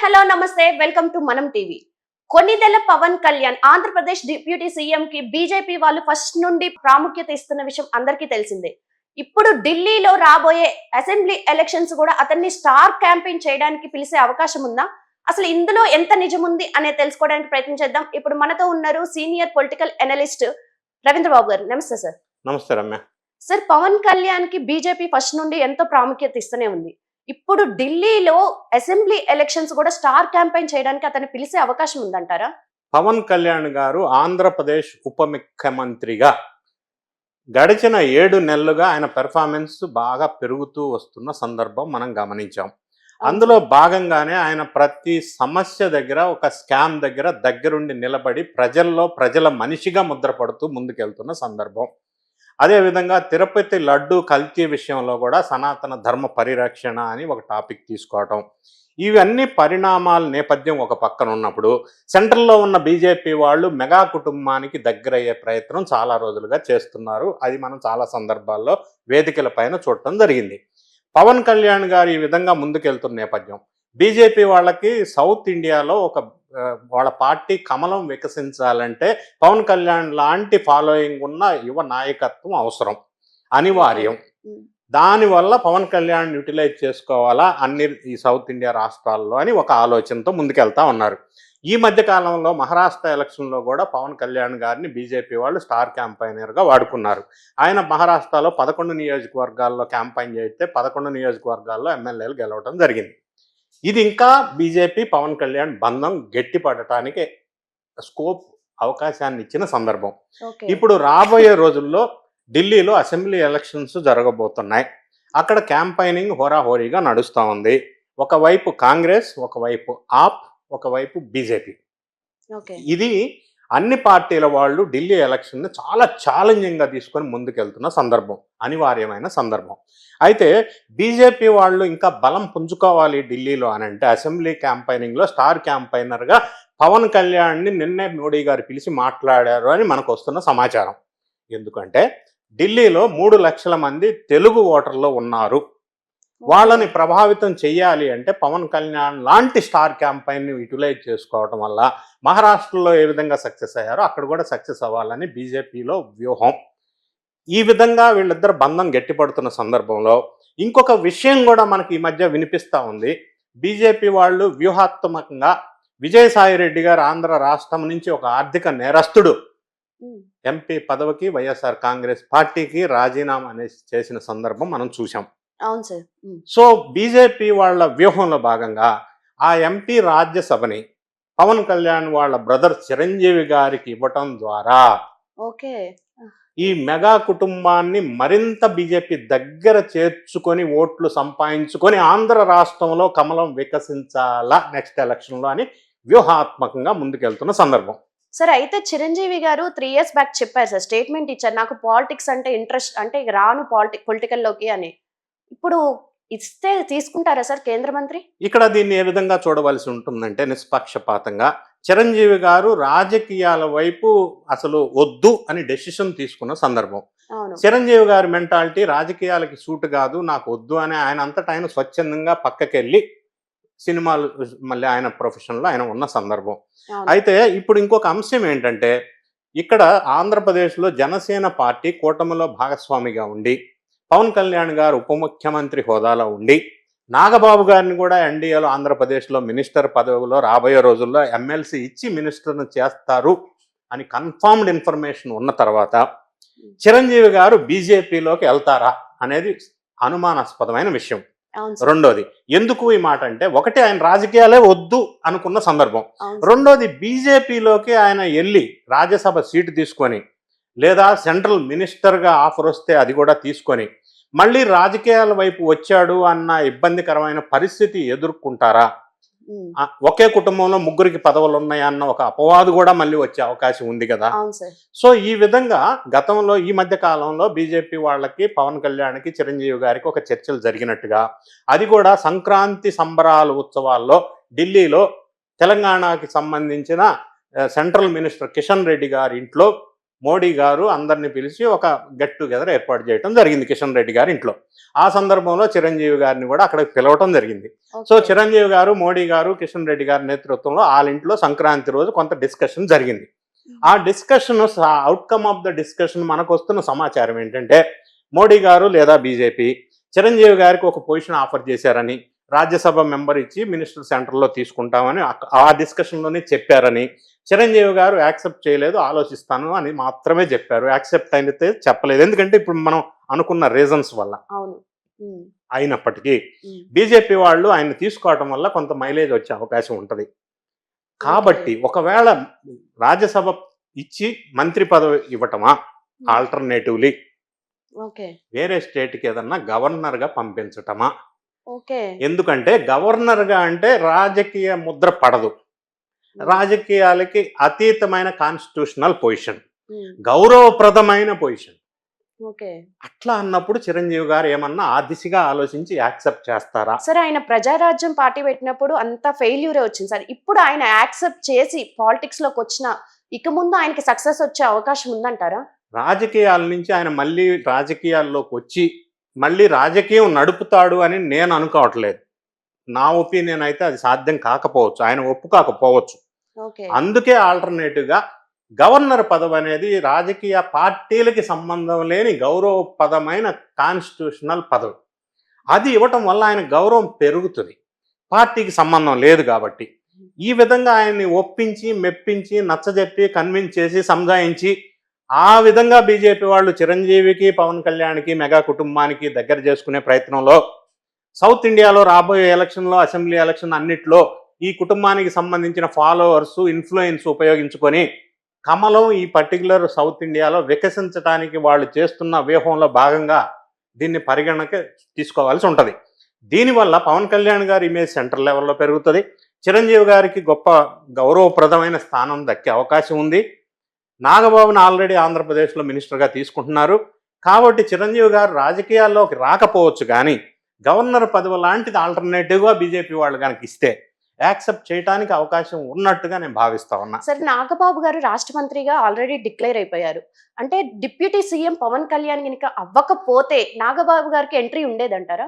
Hello నమస్తే welcome to Manam TV. Konidela Pawan Kalyan Andhra Pradesh deputy CM కి BJP వాళ్ళు ఫస్ట్ నుండి ప్రాముఖ్యత ఇస్తున్న విషయం అందరికీ తెలిసిందే. ఇప్పుడు ఢిల్లీలో రాబోయే అసెంబ్లీ ఎలక్షన్స్ కూడా అతన్ని స్టార్ క్యాంపెయిన్ చేయడానికి పిలిచే అవకాశం ఉందా? అసలు ఇందులో ఎంత నిజం ఉంది అనేది తెలుసుకోవడానికి ప్రయత్నం చేద్దాం. ఇప్పుడు మనతో ఉన్నారు సీనియర్ పొలిటికల్ అనలిస్ట్ రవీంద్ర బాబు గారు. నమస్తే సార్. నమస్తే రమ్య. సార్, పవన్ కళ్యాణ్ కి బీజేపీ ఫస్ట్ నుండి ఎంతో ప్రాముఖ్యత ఇస్తూనే ఉంది. ఇప్పుడు ఢిల్లీలో అసెంబ్లీ ఎలక్షన్స్ కూడా స్టార్ క్యాంపెయిన్ చేయడానికి అతను పిలిచే అవకాశం ఉందంటారా? పవన్ కళ్యాణ్ గారు ఆంధ్రప్రదేశ్ ఉప ముఖ్యమంత్రిగా గడిచిన 7 నెలలుగా ఆయన పెర్ఫార్మెన్స్ బాగా పెరుగుతూ వస్తున్న సందర్భం మనం గమనించాం. అందులో భాగంగానే ఆయన ప్రతి సమస్య దగ్గర ఒక స్కామ్ దగ్గరుండి నిలబడి ప్రజల మనిషిగా ముద్రపడుతూ ముందుకెళ్తున్న సందర్భం. అదేవిధంగా తిరుపతి లడ్డు కల్తీ విషయంలో కూడా సనాతన ధర్మ పరిరక్షణ అని ఒక టాపిక్ తీసుకోవటం, ఇవన్నీ పరిణామాల నేపథ్యం ఒక పక్కన ఉన్నప్పుడు సెంట్రల్లో ఉన్న బీజేపీ వాళ్ళు మెగా కుటుంబానికి దగ్గరయ్యే ప్రయత్నం చాలా రోజులుగా చేస్తున్నారు. అది మనం చాలా సందర్భాల్లో వేదికల పైన చూడటం జరిగింది. పవన్ కళ్యాణ్ గారు ఈ విధంగా ముందుకెళ్తున్న నేపథ్యం బీజేపీ వాళ్ళకి సౌత్ ఇండియాలో వాళ్ళ పార్టీ కమలం వికసించాలంటే పవన్ కళ్యాణ్ లాంటి ఫాలోయింగ్ ఉన్న యువ నాయకత్వం అవసరం, అనివార్యం. దానివల్ల పవన్ కళ్యాణ్ యూటిలైజ్ చేసుకోవాలా ఈ సౌత్ ఇండియా రాష్ట్రాల్లో అని ఒక ఆలోచనతో ముందుకెళ్తా ఉన్నారు. ఈ మధ్య కాలంలో మహారాష్ట్ర ఎలక్షన్లో కూడా పవన్ కళ్యాణ్ గారిని బీజేపీ వాళ్ళు స్టార్ క్యాంపైనర్గా వాడుకున్నారు. ఆయన మహారాష్ట్రలో 11 నియోజకవర్గాల్లో క్యాంపైన్ చేస్తే 11 నియోజకవర్గాల్లో ఎమ్మెల్యేలు గెలవడం జరిగింది. ఇది ఇంకా బీజేపీ పవన్ కళ్యాణ్ బంధం గట్టిపడటానికి స్కోప్ అవకాశాన్ని ఇచ్చిన సందర్భం. ఇప్పుడు రాబోయే రోజుల్లో ఢిల్లీలో అసెంబ్లీ ఎలక్షన్స్ జరగబోతున్నాయి. అక్కడ క్యాంపైనింగ్ హోరాహోరీగా నడుస్తూ ఉంది. ఒకవైపు కాంగ్రెస్, ఒకవైపు ఆప్, ఒకవైపు బీజేపీ. ఇది అన్ని పార్టీల వాళ్ళు ఢిల్లీ ఎలక్షన్ని చాలా ఛాలెంజింగ్గా తీసుకొని ముందుకెళ్తున్న సందర్భం, అనివార్యమైన సందర్భం. అయితే బీజేపీ వాళ్ళు ఇంకా బలం పుంజుకోవాలి ఢిల్లీలో అని అంటే అసెంబ్లీ క్యాంపైనింగ్లో స్టార్ క్యాంపైనర్గా పవన్ కళ్యాణ్ని నిన్నే మోడీ గారు పిలిచి మాట్లాడారు అని మనకు వస్తున్న సమాచారం. ఎందుకంటే ఢిల్లీలో 3 లక్షల మంది తెలుగు ఓటర్లు ఉన్నారు. వాళ్ళని ప్రభావితం చెయ్యాలి అంటే పవన్ కళ్యాణ్ లాంటి స్టార్ క్యాంపైన్ని యూటిలైజ్ చేసుకోవటం వల్ల మహారాష్ట్రలో ఏ విధంగా సక్సెస్ అయ్యారో అక్కడ కూడా సక్సెస్ అవ్వాలని బీజేపీలో వ్యూహం. ఈ విధంగా వీళ్ళిద్దరు బంధం గట్టిపడుతున్న సందర్భంలో ఇంకొక విషయం కూడా మనకి ఈ మధ్య వినిపిస్తూ ఉంది. బీజేపీ వాళ్ళు వ్యూహాత్మకంగా విజయసాయి రెడ్డి గారు ఆంధ్ర రాష్ట్రం నుంచి ఒక ఆర్థిక నేరస్తుడు ఎంపీ పదవికి వైఎస్ఆర్ కాంగ్రెస్ పార్టీకి రాజీనామా చేసిన సందర్భం మనం చూసాం. అవును సార్. సో బీజేపీ వాళ్ళ వ్యూహంలో భాగంగా ఆ ఎంపీ రాజ్యసభని పవన్ కళ్యాణ్ వాళ్ళ బ్రదర్ చిరంజీవి గారికి ఇవ్వటం ద్వారా ఈ మెగా కుటుంబాన్ని మరింత బీజేపీ దగ్గర చేర్చుకొని ఓట్లు సంపాదించుకొని ఆంధ్ర రాష్ట్రంలో కమలం వికసించాలా నెక్స్ట్ ఎలక్షన్లో అని వ్యూహాత్మకంగా ముందుకెళ్తున్న సందర్భం. సార్, అయితే చిరంజీవి గారు 3 years బ్యాక్ చెప్పారు సార్, స్టేట్మెంట్ ఇచ్చారు, నాకు పాలిటిక్స్ అంటే ఇంట్రెస్ట్, అంటే రాను పొలిటికల్లోకి అని. ఇప్పుడు ఇస్తే తీసుకుంటారా సార్ కేంద్ర మంత్రి? ఇక్కడ దీన్ని ఏ విధంగా చూడవలసి ఉంటుందంటే నిష్పక్షపాతంగా చిరంజీవి గారు రాజకీయాల వైపు అసలు వద్దు అని డెసిషన్ తీసుకున్న సందర్భం. చిరంజీవి గారి మెంటాలిటీ రాజకీయాలకి సూట్ కాదు, నాకు వద్దు అని ఆయన అంతటా ఆయన స్వచ్ఛందంగా పక్కకెళ్ళి సినిమాలు మళ్ళీ ఆయన ప్రొఫెషన్లో ఆయన ఉన్న సందర్భం. అయితే ఇప్పుడు ఇంకొక అంశం ఏంటంటే ఇక్కడ ఆంధ్రప్రదేశ్లో జనసేన పార్టీ కూటమిలో భాగస్వామిగా ఉండి పవన్ కళ్యాణ్ గారు ఉప ముఖ్యమంత్రి హోదాలో ఉండి నాగబాబు గారిని కూడా ఎన్డీఏలో ఆంధ్రప్రదేశ్లో మినిస్టర్ పదవిలో రాబోయే రోజుల్లో ఎమ్మెల్సీ ఇచ్చి మినిస్టర్ను చేస్తారు అని కన్ఫర్మ్డ్ ఇన్ఫర్మేషన్ ఉన్న తర్వాత చిరంజీవి గారు బీజేపీలోకి వెళ్తారా అనేది అనుమానాస్పదమైన విషయం. రెండోది, ఎందుకు ఈ మాట అంటే ఒకటి ఆయన రాజకీయాలే వద్దు అనుకున్న సందర్భం, రెండోది బీజేపీలోకి ఆయన వెళ్ళి రాజ్యసభ సీటు తీసుకొని లేదా సెంట్రల్ మినిస్టర్గా ఆఫర్ వస్తే అది కూడా తీసుకొని మళ్ళీ రాజకీయాల వైపు వచ్చాడు అన్న ఇబ్బందికరమైన పరిస్థితి ఎదుర్కొంటారా? ఒకే కుటుంబంలో 3కి పదవులు ఉన్నాయన్న ఒక అపవాదు కూడా మళ్ళీ వచ్చే అవకాశం ఉంది కదా. సో ఈ విధంగా గతంలో ఈ మధ్య కాలంలో బీజేపీ వాళ్ళకి పవన్ కళ్యాణ్కి చిరంజీవి గారికి ఒక చర్చలు జరిగినట్టుగా, అది కూడా సంక్రాంతి సంబరాల ఉత్సవాల్లో ఢిల్లీలో తెలంగాణకి సంబంధించిన సెంట్రల్ మినిస్టర్ కిషన్ రెడ్డి గారి ఇంట్లో మోడీ గారు అందరిని పిలిచి ఒక గెట్ టుగెదర్ ఏర్పాటు చేయడం జరిగింది కిషన్ రెడ్డి గారి ఇంట్లో. ఆ సందర్భంలో చిరంజీవి గారిని కూడా అక్కడికి పిలవటం జరిగింది. సో చిరంజీవి గారు, మోడీ గారు, కిషన్ రెడ్డి గారి నేతృత్వంలో వాళ్ళ ఇంట్లో సంక్రాంతి రోజు కొంత డిస్కషన్ జరిగింది. ఆ discussion, outcome of the discussion మనకు వస్తున్న సమాచారం ఏంటంటే, మోడీ గారు లేదా బీజేపీ చిరంజీవి గారికి ఒక పొజిషన్ ఆఫర్ చేశారని, రాజ్యసభ మెంబర్ ఇచ్చి మినిస్టర్ సెంటర్లో తీసుకుంటామని ఆ డిస్కషన్లోనే చెప్పారని, చిరంజీవి గారు యాక్సెప్ట్ చేయలేదు, ఆలోచిస్తాను అని మాత్రమే చెప్పారు. యాక్సెప్ట్ అయితే చెప్పలేదు. ఎందుకంటే ఇప్పుడు మనం అనుకున్న రీజన్స్ వల్ల. అయినప్పటికీ బీజేపీ వాళ్ళు ఆయన తీసుకోవటం వల్ల కొంత మైలేజ్ వచ్చే అవకాశం ఉంటుంది. కాబట్టి ఒకవేళ రాజ్యసభ ఇచ్చి మంత్రి పదవి ఇవ్వటమా, ఆల్టర్నేటివ్లీ వేరే స్టేట్కి ఏదన్నా గవర్నర్గా పంపించటమా? ఎందుకంటే గవర్నర్గా అంటే రాజకీయ ముద్ర పడదు, రాజకీయాలకి అతీతమైన కాన్స్టిట్యూషనల్ పొజిషన్, గౌరవప్రదమైన పొజిషన్. అట్లా అన్నప్పుడు చిరంజీవి గారు ఏమన్నా ఆ దిశగా ఆలోచించి యాక్సెప్ట్ చేస్తారా? సరే, ఆయన ప్రజారాజ్యం పార్టీ పెట్టినప్పుడు అంత ఫెయిల్యూరే వచ్చింది సార్. ఇప్పుడు ఆయన యాక్సెప్ట్ చేసి పాలిటిక్స్ లోకి వచ్చిన ఇక ముందు ఆయనకి సక్సెస్ వచ్చే అవకాశం ఉందంటారా? రాజకీయాల నుంచి ఆయన మళ్ళీ రాజకీయాల్లోకి వచ్చి మళ్ళీ రాజకీయం నడుపుతాడు అని నేను అనుకోవట్లేదు. నా ఒపీనియన్ అయితే అది సాధ్యం కాకపోవచ్చు, ఆయన ఒప్పుకోకపోవచ్చు. అందుకే ఆల్టర్నేటివ్గా గవర్నర్ పదవి అనేది రాజకీయ పార్టీలకి సంబంధం లేని గౌరవప్రదమైన కాన్స్టిట్యూషనల్ పదవి. అది ఇవ్వటం వల్ల ఆయన గౌరవం పెరుగుతుంది, పార్టీకి సంబంధం లేదు కాబట్టి. ఈ విధంగా ఆయన్ని ఒప్పించి, మెప్పించి, నచ్చజెప్పి, కన్విన్స్ చేసి, సంజాయించి, ఆ విధంగా బీజేపీ వాళ్ళు చిరంజీవికి, పవన్ కళ్యాణ్కి, మెగా కుటుంబానికి దగ్గర చేసుకునే ప్రయత్నంలో సౌత్ ఇండియాలో రాబోయే ఎలక్షన్లో, అసెంబ్లీ ఎలక్షన్ అన్నిట్లో ఈ కుటుంబానికి సంబంధించిన ఫాలోవర్స్, ఇన్ఫ్లుయెన్స్ ఉపయోగించుకొని కమలం ఈ పర్టికులర్ సౌత్ ఇండియాలో వికసించడానికి వాళ్ళు చేస్తున్న వ్యూహంలో భాగంగా దీన్ని పరిగణనకి తీసుకోవాల్సి ఉంటుంది. దీనివల్ల పవన్ కళ్యాణ్ గారి ఇమేజ్ సెంటర్ లెవెల్లో పెరుగుతుంది, చిరంజీవి గారికి గొప్ప గౌరవప్రదమైన స్థానం దక్కే అవకాశం ఉంది. నాగబాబుని ఆల్రెడీ ఆంధ్రప్రదేశ్లో మినిస్టర్గా తీసుకుంటున్నారు కాబట్టి చిరంజీవి గారు రాజకీయాల్లోకి రాకపోవచ్చు, కానీ గవర్నర్ పదవి లాంటిది ఆల్టర్నేటివ్గా బీజేపీ వాళ్ళు కనుక ఇస్తే యాక్సెప్ట్ చేయడానికి అవకాశం ఉన్నట్టుగా నేను భావిస్తా ఉన్నా. సరే, నాగబాబు గారు రాష్ట్ర మంత్రిగా ఆల్రెడీ డిక్లేర్ అయిపోయారు అంటే డిప్యూటీ సీఎం పవన్ కళ్యాణ్ కనుక అవ్వకపోతే నాగబాబు గారికి ఎంట్రీ ఉండేదంటారా?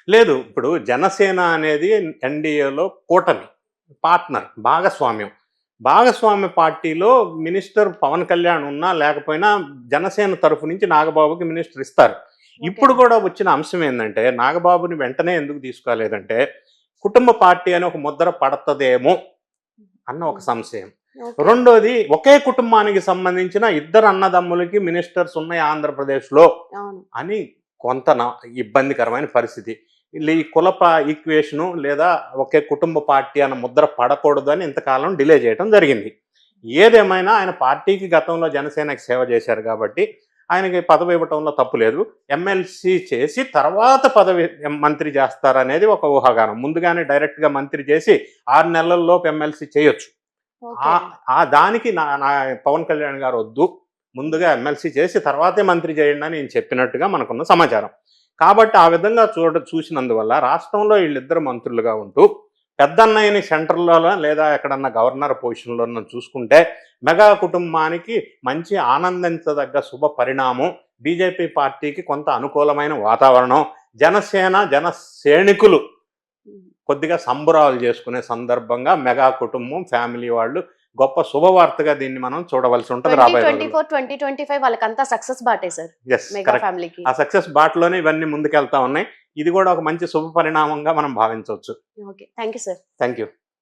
లేదు. ఇప్పుడు జనసేన అనేది ఎన్డీఏలో కూటమి, పార్ట్నర్, భాగస్వామ్య పార్టీలో మినిస్టర్ పవన్ కళ్యాణ్ ఉన్నా లేకపోయినా జనసేన తరఫు నుంచి నాగబాబుకి మినిస్టర్ ఇస్తారు. ఇప్పుడు కూడా వచ్చిన అంశం ఏంటంటే, నాగబాబుని వెంటనే ఎందుకు తీసుకోలేదంటే కుటుంబ పార్టీ అని ఒక ముద్ర పడుతుందేమో అన్న ఒక సంశయం. రెండోది, ఒకే కుటుంబానికి సంబంధించిన ఇద్దరు అన్నదమ్ములకి మినిస్టర్స్ ఉన్నాయి ఆంధ్రప్రదేశ్లో అని కొంత ఇబ్బందికరమైన పరిస్థితి. ఈ కులప ఈక్వేషను లేదా ఒకే కుటుంబ పార్టీ అన్న ముద్ర పడకూడదు అని ఇంతకాలం డిలే చేయడం జరిగింది. ఏదేమైనా ఆయన పార్టీకి గతంలో జనసేనకి సేవ చేశారు కాబట్టి ఆయనకి పదవి ఇవ్వటంలో తప్పు లేదు. ఎమ్మెల్సీ చేసి తర్వాత పదవి మంత్రి చేస్తారనేది ఒక ఊహాగానం. ముందుగానే డైరెక్ట్గా మంత్రి చేసి 6 నెలల్లోపు ఎమ్మెల్సీ చేయొచ్చు. దానికి నా పవన్ కళ్యాణ్ గారు వద్దు, ముందుగా ఎమ్మెల్సీ చేసి తర్వాతే మంత్రి చేయండి అని నేను చెప్పినట్టుగా మనకున్న సమాచారం. కాబట్టి ఆ విధంగా చూసినందువల్ల రాష్ట్రంలో వీళ్ళిద్దరు మంత్రులుగా ఉంటూ పెద్దన్నయ్యని సెంటర్లో లేదా ఎక్కడన్నా గవర్నర్ పొజిషన్లో చూసుకుంటే మెగా కుటుంబానికి మంచి ఆనందించదగ్గ శుభ పరిణామం, బీజేపీ పార్టీకి కొంత అనుకూలమైన వాతావరణం, జన సైనికులు కొద్దిగా సంబరాలు చేసుకునే సందర్భంగా మెగా కుటుంబం, ఫ్యామిలీ వాళ్ళు గొప్ప శుభవార్తగా దీన్ని మనం చూడవలసి ఉంటుంది. 2024-2025 వాళ్ళకంతా సక్సెస్ బాటే సార్. మెగా ఫ్యామిలీకి ఆ సక్సెస్ బాటలోనే ఇవన్నీ ముందుకెళ్తా ఉన్నాయి. ఇది కూడా ఒక మంచి శుభ పరిణామంగా మనం భావించవచ్చు. Okay, thank you sir. Thank you.